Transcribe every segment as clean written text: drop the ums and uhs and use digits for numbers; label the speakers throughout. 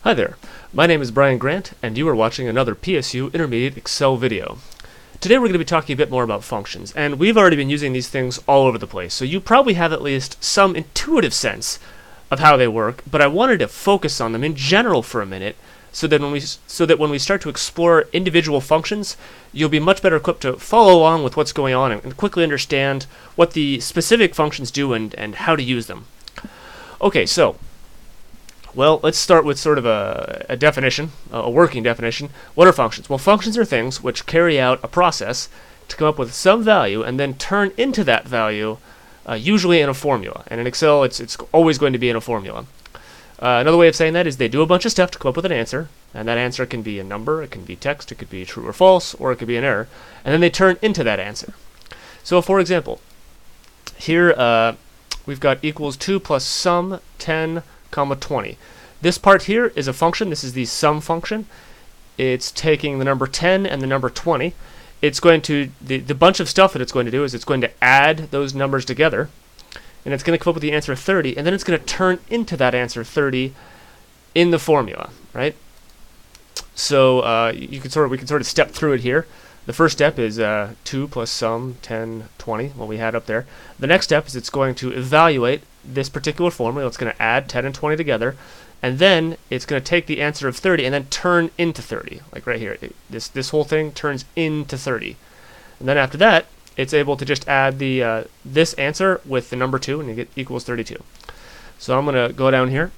Speaker 1: Hi there, my name is Brian Grant, and you are watching another PSU Intermediate Excel video. Today we're going to be talking a bit more about functions, and we've already been using these things all over the place, so you probably have at least some intuitive sense of how they work, but I wanted to focus on them in general for a minute, so that when we start to explore individual functions, you'll be much better equipped to follow along with what's going on and quickly understand what the specific functions do and how to use them. Okay, so well, let's start with sort of a definition, a working definition. What are functions? Well, functions are things which carry out a process to come up with some value and then turn into that value, usually in a formula. And in Excel, it's always going to be in a formula. Another way of saying that is they do a bunch of stuff to come up with an answer, and that answer can be a number, it can be text, it could be true or false, or it could be an error, and then they turn into that answer. So, for example, here we've got equals 2 plus sum 10, comma 20. This part here is a function. This is the sum function. It's taking the number 10 and the number 20. It's going to, the bunch of stuff that it's going to do is it's going to add those numbers together, and it's going to come up with the answer 30, and then it's going to turn into that answer 30 in the formula, right? So we can sort of step through it here. The first step is 2 plus sum 10, 20, what we had up there. The next step is it's going to evaluate this particular formula. It's going to add 10 and 20 together, and then it's going to take the answer of 30 and then turn into 30, like right here. This whole thing turns into 30. And then after that, it's able to just add the this answer with the number 2, and you get equals 32. So I'm going to go down here.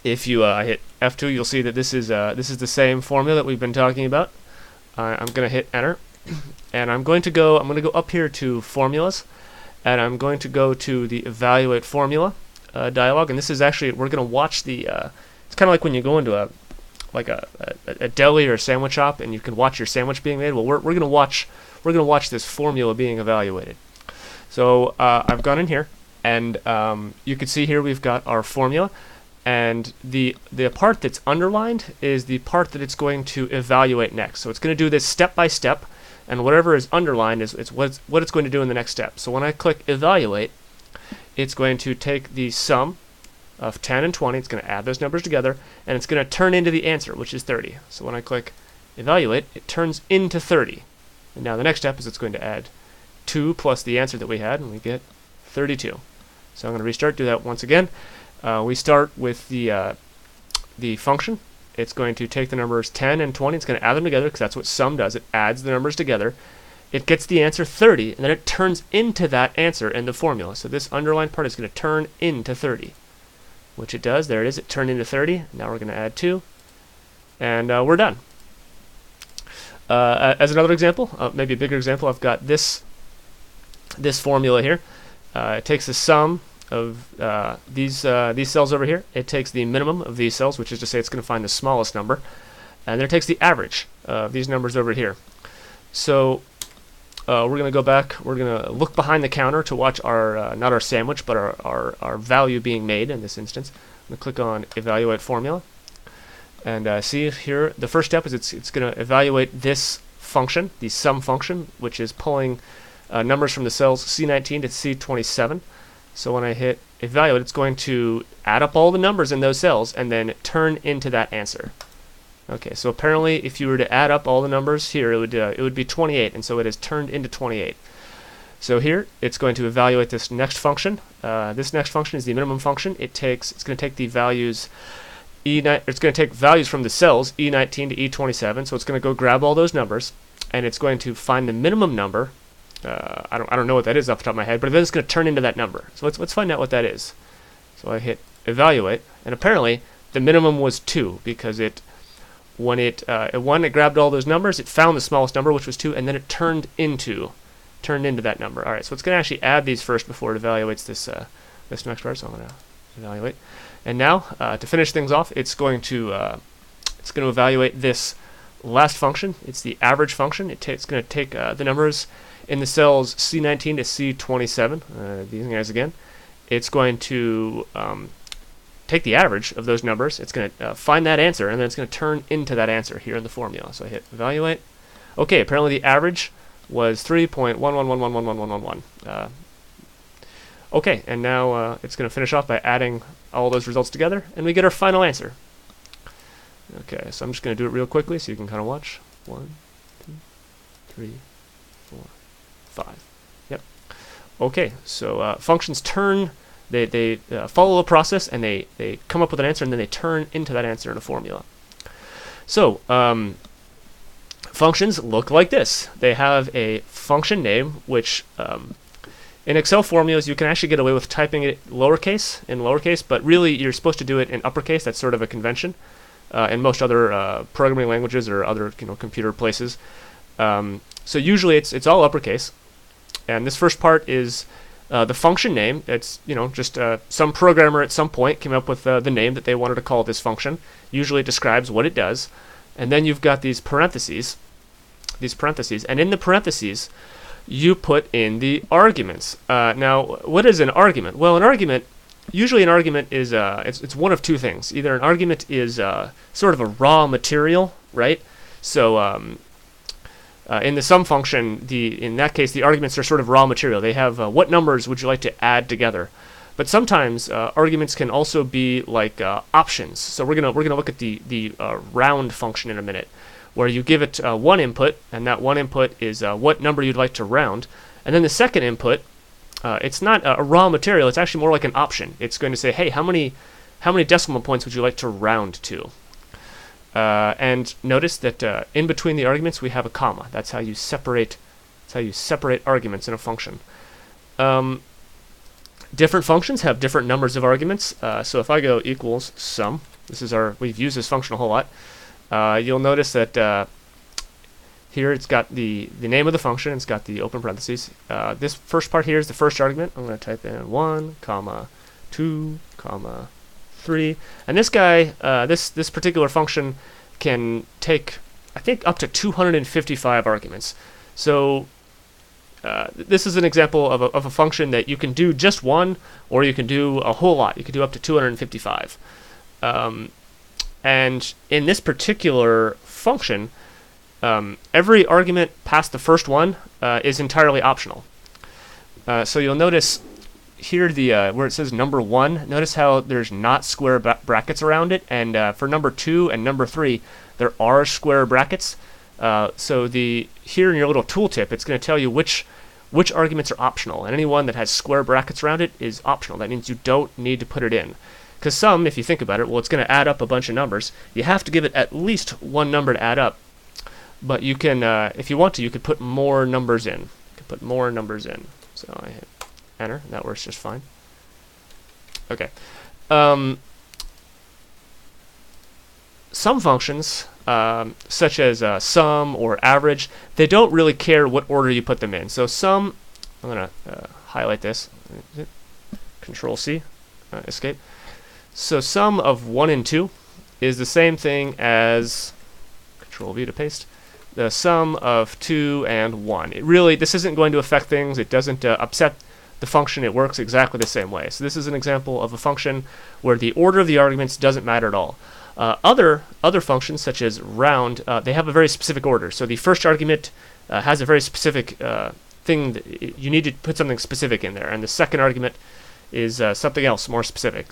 Speaker 1: If you hit F2, you'll see that this is the same formula that we've been talking about. I'm going to hit enter, and I'm going to go up here to formulas, and I'm going to go to the evaluate formula dialog. And this is actually, we're going to watch the it's kind of like when you go into a deli or a sandwich shop and you can watch your sandwich being made. Well, we're going to watch this formula being evaluated. So I've gone in here, and you can see here we've got our formula. And the part that's underlined is the part that it's going to evaluate next. So it's going to do this step by step, and whatever is underlined is what it's going to do in the next step. So when I click evaluate, it's going to take the sum of 10 and 20, it's going to add those numbers together, and it's going to turn into the answer, which is 30. So when I click evaluate, it turns into 30. And now the next step is it's going to add 2 plus the answer that we had, and we get 32. So I'm going to restart, do that once again. We start with the function. It's going to take the numbers 10 and 20. It's going to add them together because that's what sum does. It adds the numbers together. It gets the answer 30, and then it turns into that answer in the formula. So this underlined part is going to turn into 30, which it does. There it is. It turned into 30. Now we're going to add 2, and we're done. As another example, maybe a bigger example, I've got this formula here. It takes the sum of these cells over here. It takes the minimum of these cells, which is to say it's going to find the smallest number, and then it takes the average of these numbers over here. So we're going to go back. We're going to look behind the counter to watch our not our sandwich, but our value being made in this instance. I'm going to click on evaluate formula, and see here the first step is it's going to evaluate this function, the sum function, which is pulling numbers from the cells C19 to C27. So when I hit evaluate, it's going to add up all the numbers in those cells and then turn into that answer. Okay, so apparently if you were to add up all the numbers here, it would be 28, and so it has turned into 28. So here it's going to evaluate this next function. This next function is the minimum function. It's going to take the values it's going to take values from the cells E19 to E27. So it's going to go grab all those numbers, and it's going to find the minimum number. I don't know what that is off the top of my head, but then it's going to turn into that number. So let's find out what that is. So I hit evaluate, and apparently the minimum was 2 because when it grabbed all those numbers, it found the smallest number, which was 2, and then it turned into that number. All right, so it's going to actually add these first before it evaluates this next part. So I'm going to evaluate, and now to finish things off, it's going to evaluate this last function. It's the average function. It's going to take the numbers in the cells C19 to C27, these guys again. It's going to take the average of those numbers. It's going to find that answer, and then it's going to turn into that answer here in the formula. So I hit evaluate. Okay, apparently the average was 3.11111111. Okay, and now it's going to finish off by adding all those results together, and we get our final answer. Okay, so I'm just going to do it real quickly so you can kind of watch. 1, 2, 3, 4, 5. Yep. Okay, so functions turn, they follow a process, and they come up with an answer, and then they turn into that answer in a formula. So functions look like this. They have a function name, which in Excel formulas you can actually get away with typing it in lowercase, but really you're supposed to do it in uppercase. That's sort of a convention in most other programming languages or other computer places. So usually it's all uppercase, and this first part is the function name. It's just some programmer at some point came up with the name that they wanted to call this function. Usually it describes what it does, and then you've got these parentheses, and in the parentheses you put in the arguments. Now, what is an argument? Well, usually an argument is it's one of two things. Either an argument is sort of a raw material, right? So in the sum function, in that case, the arguments are sort of raw material. They have what numbers would you like to add together? But sometimes arguments can also be like options. So we're gonna look at the round function in a minute, where you give it one input, and that one input is what number you'd like to round, and then the second input, it's not a raw material. It's actually more like an option. It's going to say, hey, how many decimal points would you like to round to? And notice that in between the arguments we have a comma. That's how you separate. Arguments in a function. Different functions have different numbers of arguments. So if I go equals sum, we've used this function a whole lot. You'll notice that here it's got the name of the function. It's got the open parentheses. This first part here is the first argument. I'm going to type in 1, 2, 3, and this guy, this particular function can take, I think, up to 255 arguments. So this is an example of a function that you can do just one, or you can do a whole lot. You can do up to 255. And in this particular function, every argument past the first one is entirely optional. So you'll notice here where it says number 1, notice how there's not square brackets around it, and for number 2 and number 3 there are square brackets. So here in your little tooltip, it's going to tell you which arguments are optional, and any one that has square brackets around it is optional. That means you don't need to put it in. Because sum, if you think about it, well, it's going to add up a bunch of numbers. You have to give it at least one number to add up. But you can, if you want to, you could put more numbers in. So I hit enter, and that works just fine. Okay. Some functions, such as sum or average, they don't really care what order you put them in. So sum, I'm going to highlight this. Control C, escape. So sum of 1 and 2 is the same thing as Control V to paste. The sum of 2 and 1. This isn't going to affect things. It doesn't upset the function. It works exactly the same way. So this is an example of a function where the order of the arguments doesn't matter at all. Other functions, such as round, they have a very specific order. So the first argument has a very specific thing that you need to put something specific in there, and the second argument is something else more specific.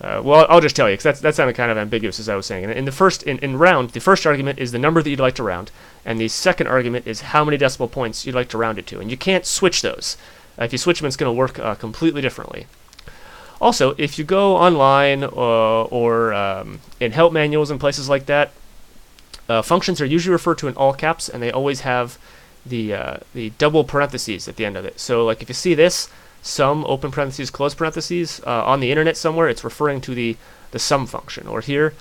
Speaker 1: Well, I'll just tell you, because that sounded kind of ambiguous, as I was saying. In round, the first argument is the number that you'd like to round, and the second argument is how many decimal points you'd like to round it to. And you can't switch those. If you switch them, it's going to work completely differently. Also, if you go online or in help manuals and places like that, functions are usually referred to in all caps, and they always have the double parentheses at the end of it. So, like if you see this, sum, open parentheses, close parentheses, on the internet somewhere, it's referring to the sum function. Or here,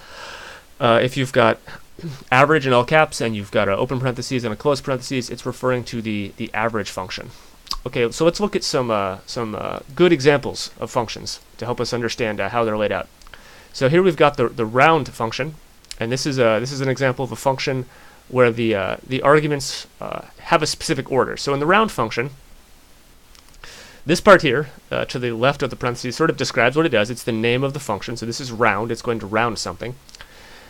Speaker 1: if you've got average in all caps and you've got an open parentheses and a close parentheses, it's referring to the average function. Okay, so let's look at some good examples of functions to help us understand how they're laid out. So here we've got the round function, and this is an example of a function where the arguments have a specific order. So in the round function, this part here, to the left of the parentheses, sort of describes what it does. It's the name of the function. So this is round. It's going to round something.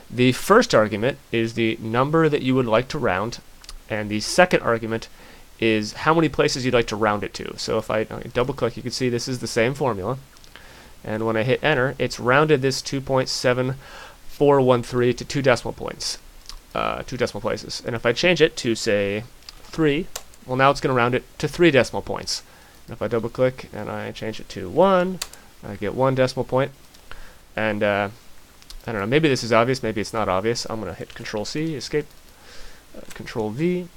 Speaker 1: The first argument is the number that you would like to round, and the second argument is how many places you'd like to round it to. So if I double-click, you can see this is the same formula. And when I hit enter, it's rounded this 2.7 413 to 2 decimal points, 2 decimal places. And if I change it to, say, 3, well, now it's going to round it to 3 decimal points. And if I double click and I change it to 1, I get 1 decimal point. And I don't know, maybe this is obvious, maybe it's not obvious. I'm going to hit Control C, escape, Control V.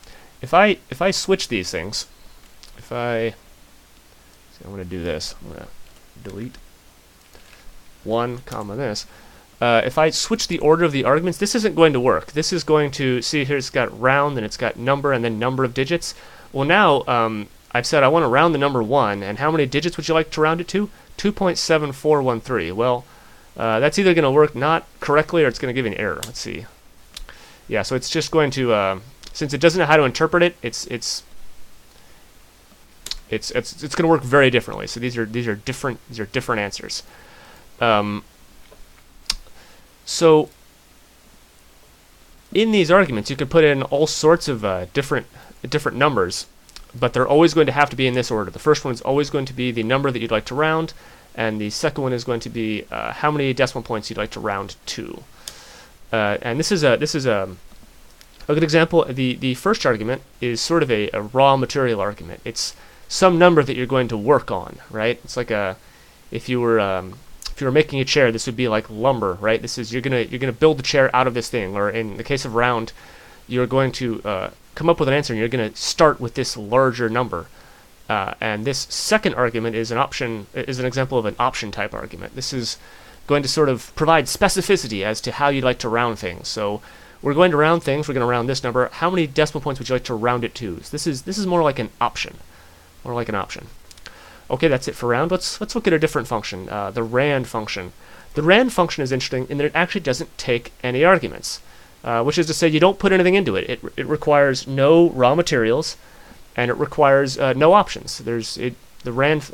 Speaker 1: If I switch these things, I'm going to do this. I'm going to delete 1 comma this. If I switch the order of the arguments, this isn't going to work. This is going to, see here it's got round, and it's got number, and then number of digits. Well, now I've said I want to round the number 1, and how many digits would you like to round it to? 2.7413. Well, that's either going to work not correctly or it's going to give you an error. Let's see. Yeah, so it's just going to, since it doesn't know how to interpret it, it's going to work very differently. So these are different answers. So in these arguments, you can put in all sorts of different numbers, but they're always going to have to be in this order. The first one is always going to be the number that you'd like to round, and the second one is going to be how many decimal points you'd like to round to. And this is a good example. The first argument is sort of a raw material argument. It's some number that you're going to work on, right? It's like if you were making a chair, this would be like lumber, right? This is you're gonna build the chair out of this thing, or in the case of round, you're going to come up with an answer, and you're going to start with this larger number. And this second argument is an example of an option type argument. This is going to sort of provide specificity as to how you'd like to round things. So we're going to round things. We're going to round this number. How many decimal points would you like to round it to? So this is more like an option. More like an option. Okay, that's it for round. Let's look at a different function, the rand function. The rand function is interesting in that it actually doesn't take any arguments, which is to say you don't put anything into it. It requires no raw materials, and it requires no options. The rand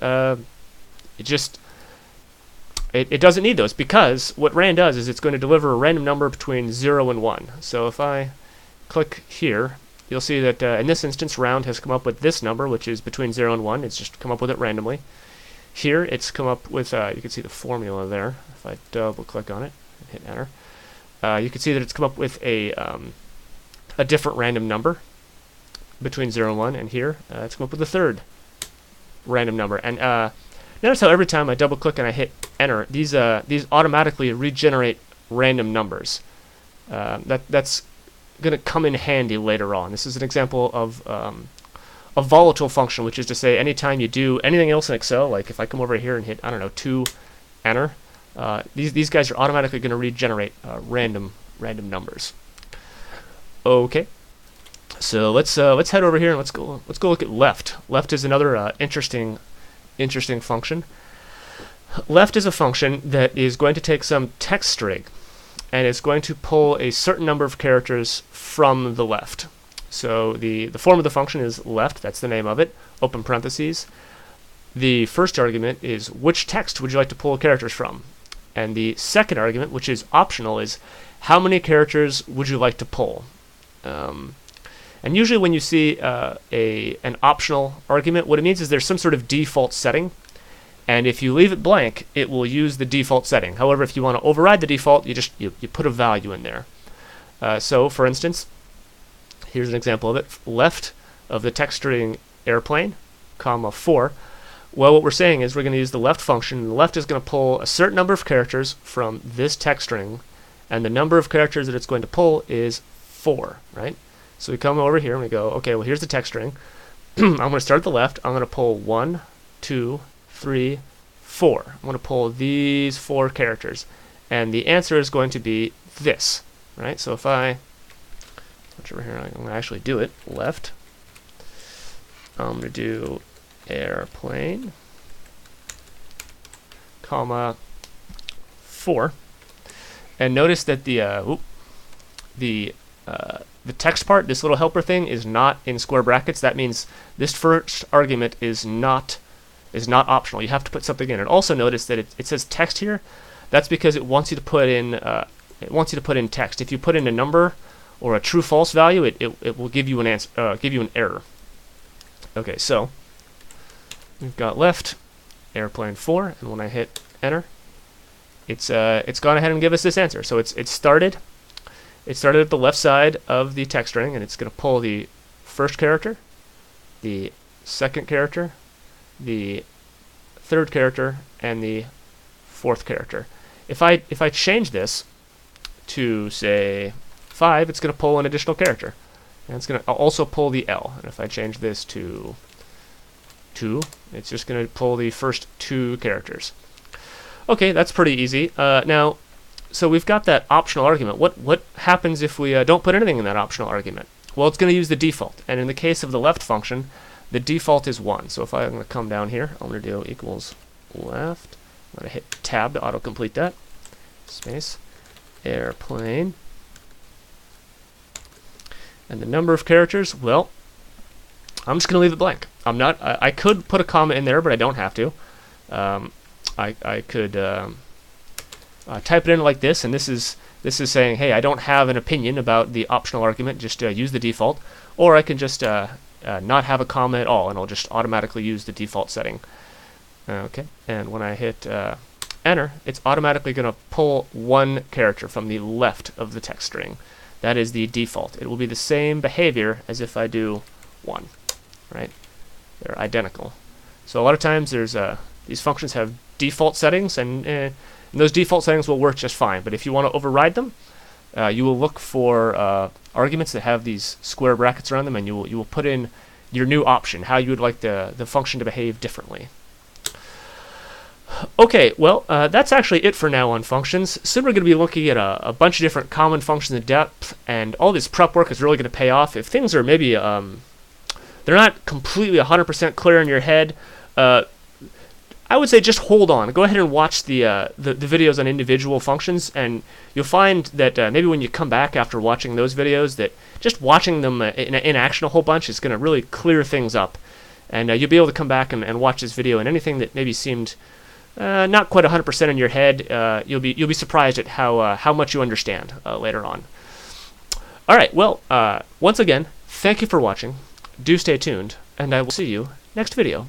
Speaker 1: it doesn't need those, because what rand does is it's going to deliver a random number between 0 and 1. So if I click here, you'll see that in this instance, round has come up with this number, which is between 0 and 1. It's just come up with it randomly. Here, it's come up with, you can see the formula there. If I double-click on it and hit Enter, you can see that it's come up with a different random number between 0 and 1. And here, it's come up with a third random number. And notice how every time I double-click and I hit Enter, these automatically regenerate random numbers. That's going to come in handy later on. This is an example of a volatile function, which is to say anytime you do anything else in Excel, like if I come over here and hit, I don't know, 2 enter, these guys are automatically going to regenerate random numbers. Okay, so let's head over here and let's go look at left. Left is another interesting function. Left is a function that is going to take some text string, and it's going to pull a certain number of characters from the left. So the form of the function is left, that's the name of it, open parentheses. The first argument is which text would you like to pull characters from? And the second argument, which is optional, is how many characters would you like to pull? And usually when you see an optional argument, what it means is there's some sort of default setting. And if you leave it blank, it will use the default setting. However, if you want to override the default, you put a value in there. So, for instance, here's an example of it. Left of the text string airplane, comma 4. Well, what we're saying is we're going to use the left function. And the left is going to pull a certain number of characters from this text string, and the number of characters that it's going to pull is 4, right? So we come over here and we go, okay, well, here's the text string. I'm going to start at the left. I'm going to pull 1, 2, 3, 4. I'm going to pull these 4 characters, and the answer is going to be this, right? So if I switch over here, I'm going to actually do it. Left. I'm going to do airplane, comma 4, and notice that the text part, this little helper thing, is not in square brackets. That means this first argument is not optional. You have to put something in. And also notice that it says text here. That's because it wants you to put in text. If you put in a number or a true/false value, it will give you an answer, give you an error. Okay, so we've got left airplane 4, and when I hit enter, it's gone ahead and give us this answer. So it started at the left side of the text string, and it's going to pull the first character, the second character, the third character, and the fourth character. If I change this to say 5, it's going to pull an additional character, and it's going to also pull the L. And if I change this to 2, it's just going to pull the first 2 characters. Okay, that's pretty easy. Now, so we've got that optional argument. What happens if we don't put anything in that optional argument? Well, it's going to use the default, and in the case of the left function, the default is 1. So if I'm going to come down here, I'm going to do equals left. I'm going to hit tab to autocomplete that. Space, airplane. And the number of characters, well, I'm just going to leave it blank. I could put a comma in there, but I don't have to. I could type it in like this, and this is saying, hey, I don't have an opinion about the optional argument, just use the default. Or I can just not have a comma at all, and I'll just automatically use the default setting. Okay, and when I hit enter, it's automatically going to pull 1 character from the left of the text string. That is the default. It will be the same behavior as if I do 1, right? They're identical. So a lot of times these functions have default settings, and those default settings will work just fine. But if you want to override them, you will look for arguments that have these square brackets around them, and you will put in your new option, how you would like the function to behave differently. Okay, well, that's actually it for now on functions. Soon we're going to be looking at a bunch of different common functions in depth, and all this prep work is really going to pay off. If things are maybe they're not completely 100% clear in your head, I would say just hold on. Go ahead and watch the videos on individual functions, and you'll find that maybe when you come back after watching those videos, that just watching them in action a whole bunch is going to really clear things up. And you'll be able to come back and watch this video, and anything that maybe seemed not quite 100% in your head, you'll be surprised at how much you understand later on. All right, well, once again, thank you for watching. Do stay tuned, and I will see you next video.